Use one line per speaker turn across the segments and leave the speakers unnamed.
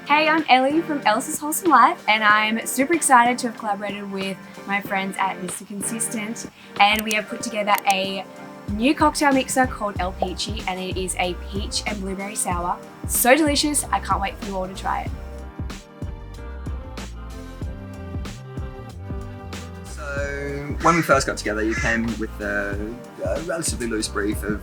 Hey, I'm Ellie from Elsa's Wholesome Life, and I'm super excited to have collaborated with my friends at Mr. Consistent, and we have put together a new cocktail mixer called El Peachy, and it is a peach and blueberry sour. So delicious, I can't wait for you all to try it.
So when we first got together, you came with a relatively loose brief of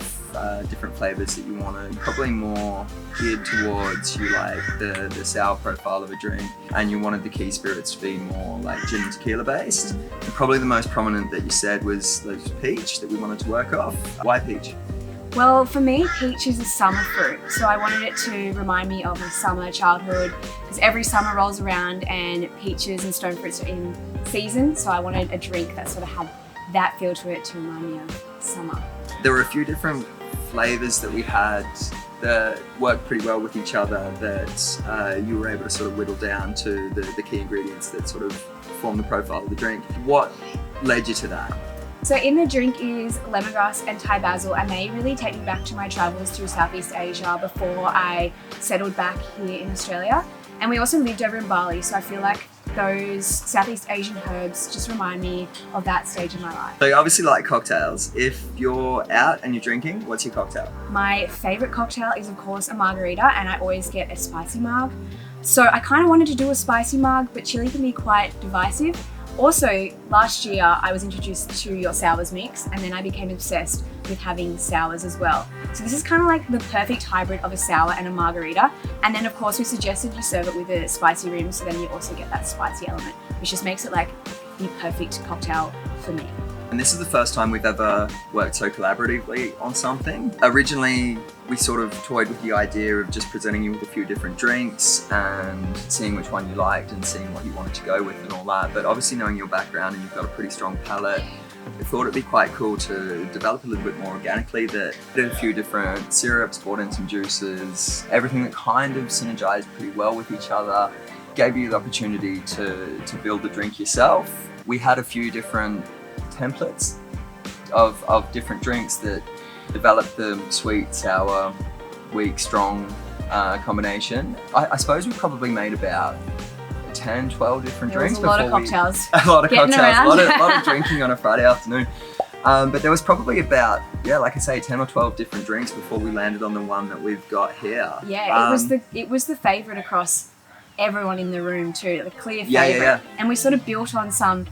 different flavours that you wanted, probably more geared towards you like the sour profile of a drink, and you wanted the key spirits to be more like gin and tequila based. And probably the most prominent that you said was peach that we wanted to work off. Why peach?
Well, for me, peach is a summer fruit, so I wanted it to remind me of a summer childhood, because every summer rolls around and peaches and stone fruits are in season, so I wanted a drink that sort of had that feel to it to remind me of summer.
There were a few different flavours that we had that worked pretty well with each other that you were able to sort of whittle down to the key ingredients that sort of form the profile of the drink. What led you to that?
So in the drink is lemongrass and Thai basil, and they really take me back to my travels through Southeast Asia before I settled back here in Australia. And we also lived over in Bali, so I feel like those Southeast Asian herbs just remind me of that stage of my life.
So you obviously like cocktails. If you're out and you're drinking, what's your cocktail?
My favourite cocktail is of course a margarita, and I always get a spicy marg. So I kind of wanted to do a spicy marg, but chili can be quite divisive. Also, last year I was introduced to your sours mix, and then I became obsessed with having sours as well. So this is kind of like the perfect hybrid of a sour and a margarita. And then of course we suggested you serve it with a spicy rim, so then you also get that spicy element, which just makes it like the perfect cocktail for me.
And this is the first time we've ever worked so collaboratively on something. Originally, we sort of toyed with the idea of just presenting you with a few different drinks and seeing which one you liked and seeing what you wanted to go with and all that. But obviously knowing your background and you've got a pretty strong palate, we thought it'd be quite cool to develop a little bit more organically, that did a few different syrups, brought in some juices, everything that kind of synergized pretty well with each other, gave you the opportunity to build the drink yourself. We had a few different templates of different drinks that developed the sweet, sour, weak, strong combination. I suppose we probably made about 10, 12 different drinks.
There was a lot of cocktails.
A lot of cocktails,
around.
a lot of drinking on a Friday afternoon. But there was probably about, like I say, 10 or 12 different drinks before we landed on the one that we've got here.
Yeah, it was the favourite across everyone in the room too, the clear favourite.
Yeah.
And we sort of built on some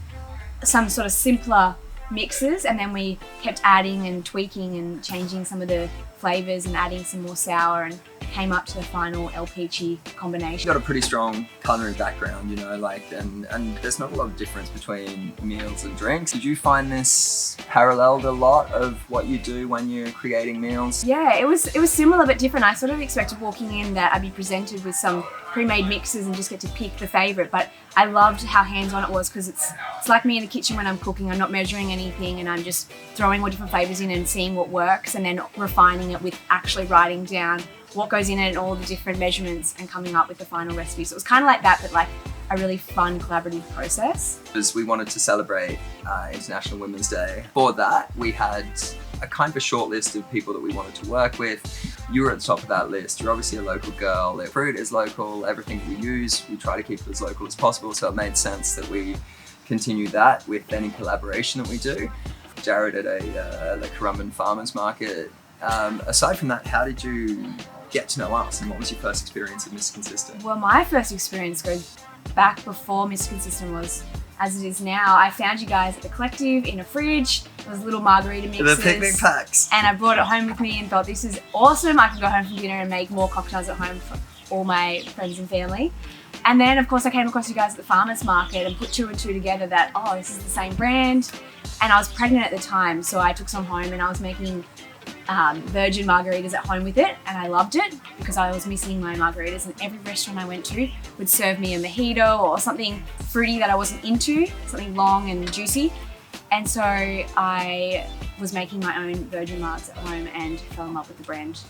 sort of simpler mixes, and then we kept adding and tweaking and changing some of the flavours and adding some more sour, and came up to the final El Peachy combination.
You've got a pretty strong culinary background, you know, and there's not a lot of difference between meals and drinks. Did you find this paralleled a lot of what you do when you're creating meals?
Yeah, it was similar but different. I sort of expected walking in that I'd be presented with some pre-made mixes and just get to pick the favourite, but I loved how hands-on it was, because it's like me in the kitchen when I'm cooking. I'm not measuring anything, and I'm just throwing all different flavours in and seeing what works, and then refining it with actually writing down what goes in it and all the different measurements and coming up with the final recipe. So it was kind of like that, but like a really fun collaborative process.
As we wanted to celebrate International Women's Day, for that we had a kind of a short list of people that we wanted to work with. You were at the top of that list. You're obviously a local girl. The fruit is local. Everything we use, we try to keep it as local as possible. So it made sense that we continue that with any collaboration that we do. Jared at a Currumbin Farmers Market. Aside from that, how did you get to know us, and what was your first experience of Miss Consistent?
Well, my first experience goes back before Miss Consistent was as it is now. I found you guys at the Collective in a fridge. It was little margarita mixes.
The picnic packs.
And I brought it home with me and thought, this is awesome. I can go home from dinner and make more cocktails at home for all my friends and family. And then of course I came across you guys at the farmers market and put two and two together that, oh, this is the same brand. And I was pregnant at the time, so I took some home and I was making virgin margaritas at home with it, and I loved it because I was missing my margaritas, and every restaurant I went to would serve me a mojito or something fruity that I wasn't into, something long and juicy. And so I was making my own virgin margs at home and fell in love with the brand